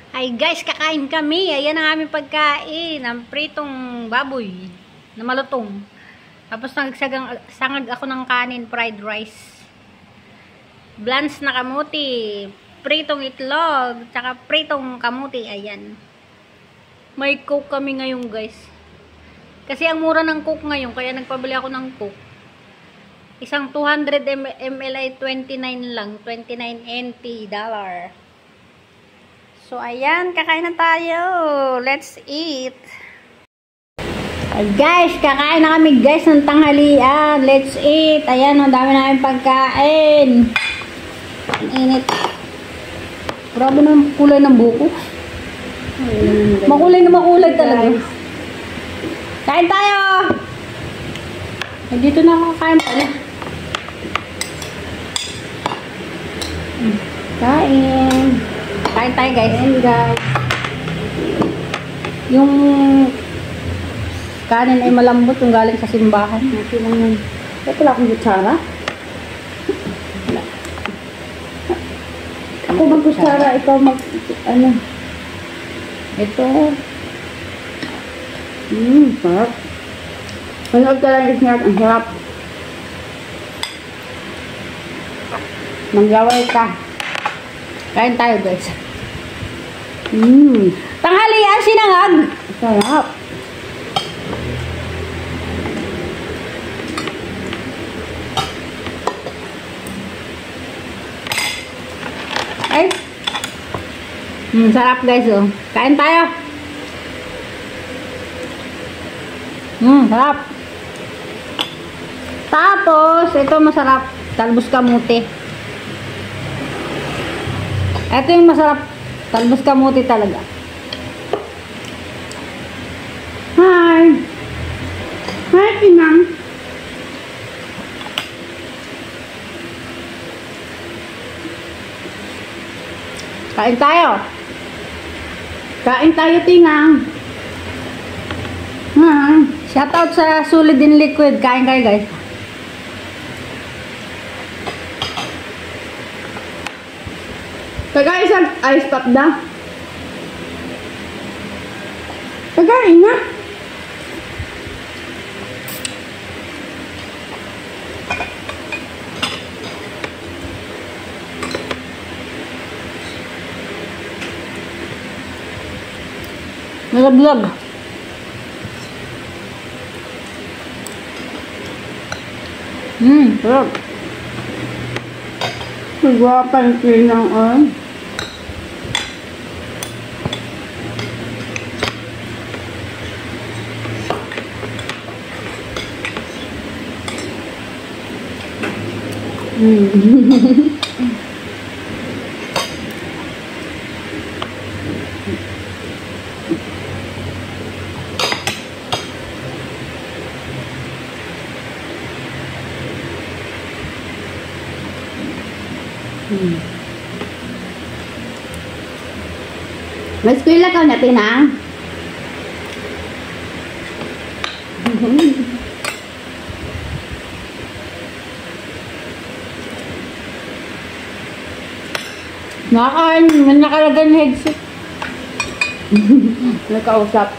Ay guys, kakain kami. Ayan ang aming pagkain. Ang pritong baboy na malutong. Tapos nagsangag ako ng kanin, fried rice. Blans na kamuti. Pritong itlog. Tsaka pritong kamuti. Ayan. May coke kami ngayon guys. Kasi ang mura ng coke ngayon. Kaya nagpabili ako ng coke. Isang 200 ml ay 29 lang. 29 NT dollar. So, ayan, kakain na tayo. Let's eat. Guys, kakain na kami guys ng tanghalian. Let's eat. Ayan, ang dami namin pagkain. Ang init. Grabe ng kulay ng buko. Makulay na makulay talaga. Kain tayo. Dito na ako kakain pala. Kain. Kain tayo guys. Yung kanin ay malambot yung galing sa simbahan. Okay lang yun. Ito pala akong kutsara. Ako mag-kutsara, ikaw ano. Ito. Sarap. Manood ka lang isnat, ang sarap. Manggaway ka. Kain tayo guys. Tanghalian sinangag. Sarap. Ay. Sarap guys oh. Kain tayo. Sarap. Tapos ito masarap. Talbos kamuti. Ito yung masarap. Talbos kamuti talaga. Hi. Hi, Pinang. Kain tayo. Kain tayo, Tingang. Shoutout sa Solid in Liquid. Kain kayo guys. Kagaya isang ice pop na. Kagaya na. Nalaglag. Sarap. Magwapa yung pinang on. May eskwela ka na, Tinang? Nakakain. May nakalagay na headset. Nakausap.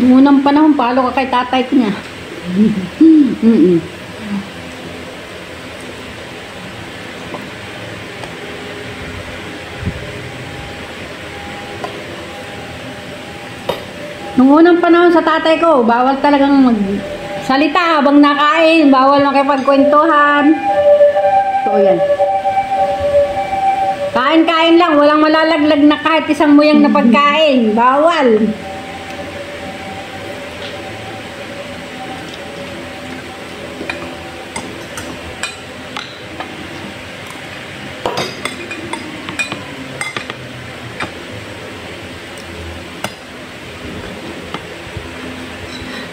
Noong unang panahon, palo ka kay tatay ko niya. Noong unang panahon sa tatay ko, bawal talagang magsalita habang nakain. Bawal makipagkwentuhan. So, yan. Kain-kain lang. Walang malalaglag na kahit isang muyang na pagkain. Bawal.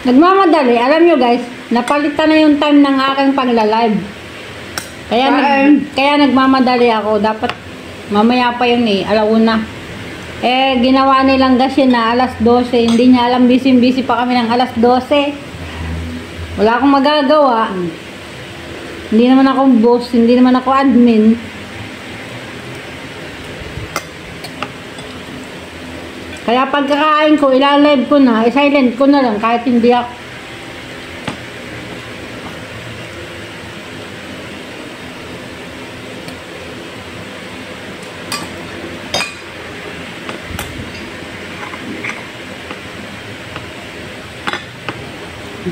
Nagmamadali. Alam nyo guys, napalitan na yung time ng aking pagla-live. Kaya nagmamadali ako. Dapat mamaya pa yun eh. Alauna. Ginawa nilang gasya na alas 12. Hindi niya alam, busy pa kami ng alas 12. Wala akong magagawa. Hindi naman ako boss, hindi naman ako admin. Kaya pagkakain ko, ilalive ko na, silent ko na lang kahit hindi ako.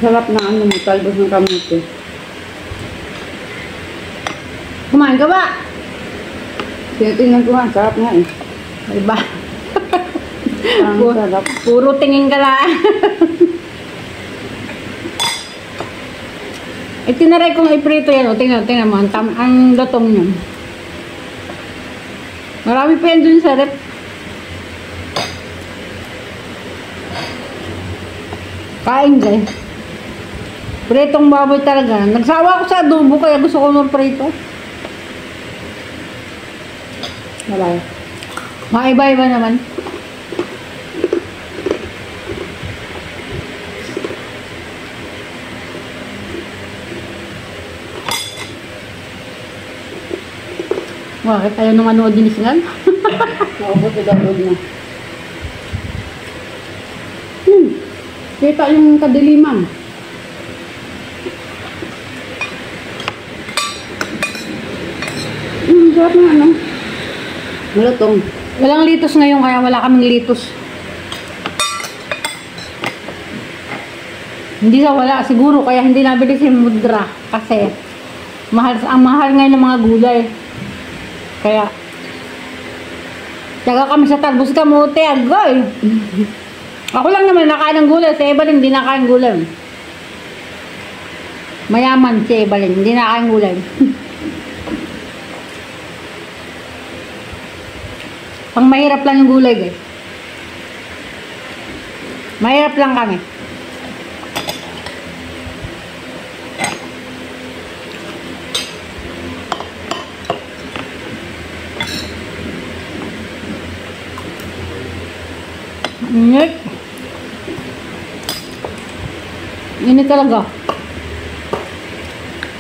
Sarap na ano mo, talbos ng kamote. Kumain ka ba? Tinitingnan ko nga, sarap nga eh. Diba? Parang sarap. Puro tingin ka lang. Tinaray kong iprito yan. O, tingnan mo. Ang lutong niya. Marami pa yan dun sa rep. Kain guys. Pritong baboy talaga. Nagsawa ako sa adobo kaya gusto ko ng prito. Malay. Maiba-iba naman. Bakit ayaw nung ano dinisngan? Naubos na daw na. Kita yung kadiliman. Sarap na ano. Malutong. Walang litos ngayon kaya wala kaming litos. Hindi sa wala siguro kaya hindi nabili si Mudra kasi ang mahal ngayon ng mga gulay. Kaya taga kami sa talbos kamote agoy. Ako lang naman nakain ng gulay, si Evelyn hindi nakain gulay. Mayaman si Evelyn, hindi nakain gulay. Pang mahirap lang yung gulay guys. Mahirap lang kami. Init. Init talaga.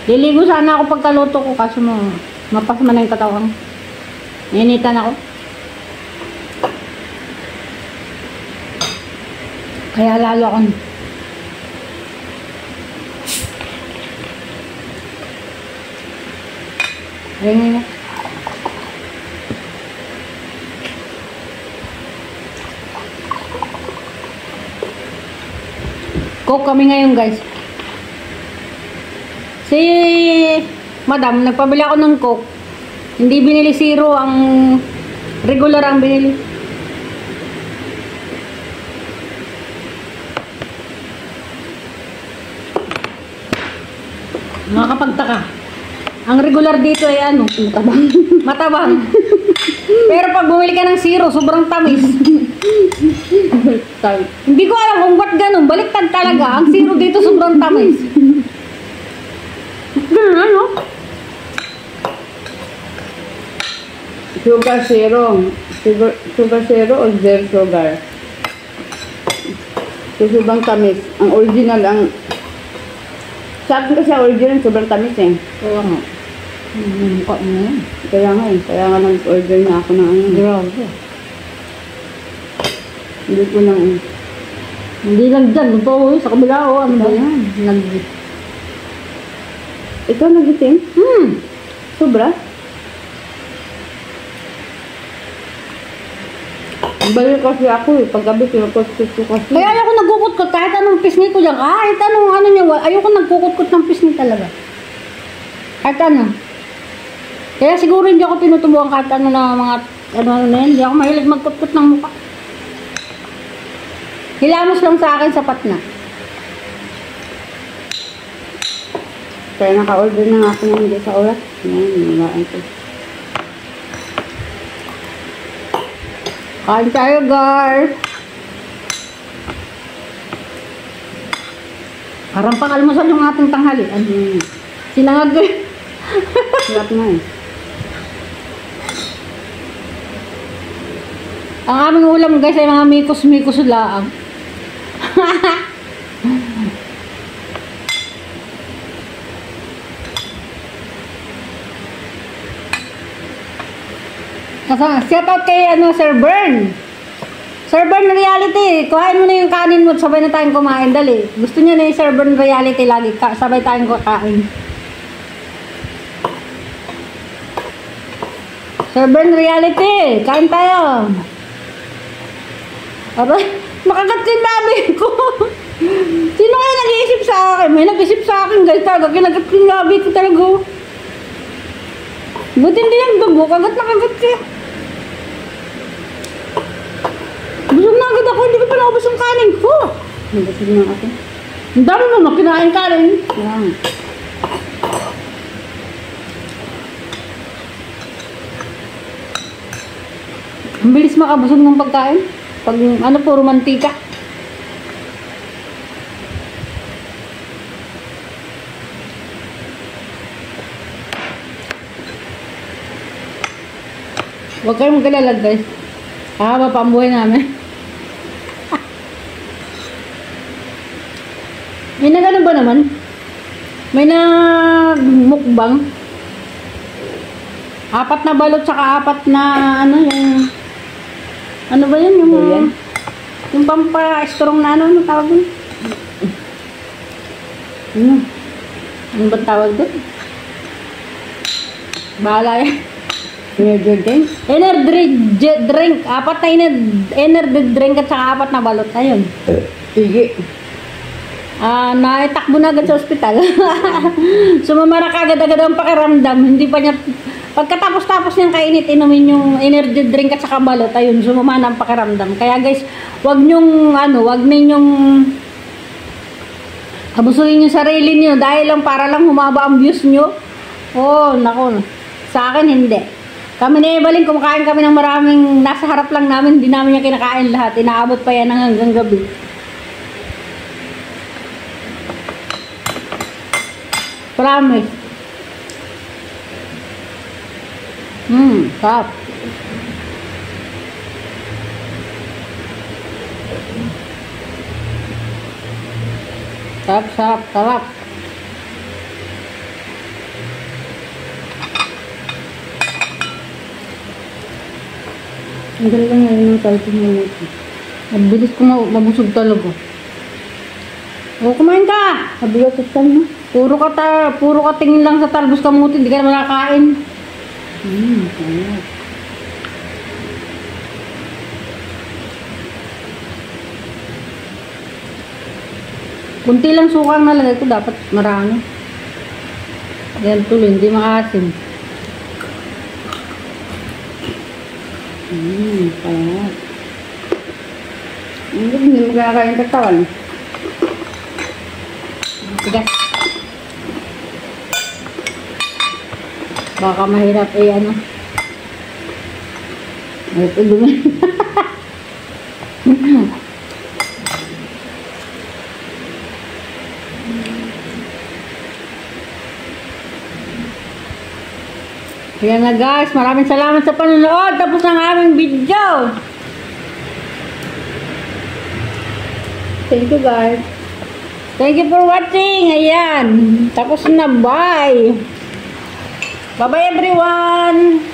Liligo sana ako pagkaluto ko kaso mapasma na yung katawan. Initan ako. Kaya lalo akong ayun nga. Coke kami ngayon guys. Si Madam, nagpabili ako ng Coke. Hindi binili zero, ang regular ang binili. Nakakapagtaka. Ang regular dito ay ano? Matabang. Matabang. Pero pag bumili ka ng zero, sobrang tamis. Hindi ko alam kung ba't ganun. Baliktad talaga. Ang zero dito sobrang tamis. Ganun ano? Sugar zero. Sugar zero o zero sugar? Sobrang tamis. Ang original, ang sa akin kasi original, sobrang tamis eh. Kaya nga. Mukha mo yan. Kaya nga eh. Kaya nga nag-order na ako ng ano. Grabe. Hindi ko lang eh. Hindi lang dyan. Ito sa kabila o. Ano ba yan? Ito nagitim? Sobra? Balik kasi ako eh. Paggabi pinapos-pos ko kasi. Kaya ayoko nagkukutkot kahit anong pisngi ko dyan. Kahit anong ano niya. Ayoko nagkukutkot ng pisngi talaga. Kahit ano. Kaya siguro hindi ako tinutubuan kahit ano na mga ano na yun. Hindi ako mahilig magkutkot ng mukha. Hilamos lang sa akin, sapat na. Kaya naka-order na nga ako ng hindi sa oras. Yan, nagaan ko. Kain tayo, guys. Parang pang-almusal yung ating tanghali. Sinangag eh. Sarap na eh. Ang aming ulam, guys, ay mga mikos-mikos laang. Shout out kay Sir Bern. Sir Bern Reality, kuhain mo na yung kanin mo, sabay na tayong kumain, dali. Gusto niya na yung Sir Bern Reality lagi, sabay tayong kakain. Sir Bern Reality, kain tayo. Aray, makagat yung labi ko. Sino kaya nag-iisip sa akin? May nag-isip sa akin, guys, talaga, kinagat yung labi ko talaga. Buti hindi yung dugo, kagat na kagat ka. Busog na agad ako, hindi ko pa naubos yung kanin ko. Nabusog na ako. Ang dami mo, kinain kanin. Yan. Ang bilis makabusog ng pagkain. Pag puro mantika. Huwag kayong mag-alala, guys. Haba pa ang buhay namin. May nagano ba naman? May nagmukbang. 4 na balot saka 4 na yung ano ba yun? Yung pampa-strong na ano tawag yun? Ano ba tawag doon? Bahala yan. Energy drink? Energy drink. 4 na energy drink at saka 4 na balot. Ayun. Sige. Naitakbo na agad sa ospital. Sumamara ka agad-agad ang pakiramdam. Hindi pa niya, pagkatapos-tapos niyang kainit, inumin yung energy drink at saka balot. Ayun, sumama na ang pakiramdam. Kaya guys, wag ninyong abusuhin yung sarili niyo dahil lang para lang humaba ang views niyo. Oh, nako. Sa akin, hindi. Kami ni Evelyn, kumakain kami ng maraming, nasa harap lang namin, hindi namin niya kinakain lahat. Inaabot pa yan hanggang gabi. Promise. Sarap. Sarap. Ang galing ngayon ng salty mo. Ang bilis ko mabusog talaga. O, kumain ka! Sabigat sa tan mo. Puro ka tingin lang sa talbos kamuti, hindi ka na makakain. Sarap. Kunti lang suka ang nalagay ko, dapat marami. Yan tuloy, hindi maasim. Sarap. Hindi magkakain katawan. Sige. Baka mahirap ano. Ito dumi. Kaya na guys, maraming salamat sa panonood. Tapos ang aming video. Thank you guys. Thank you for watching. Ayan. Tapos na. Bye. Bye-bye everyone.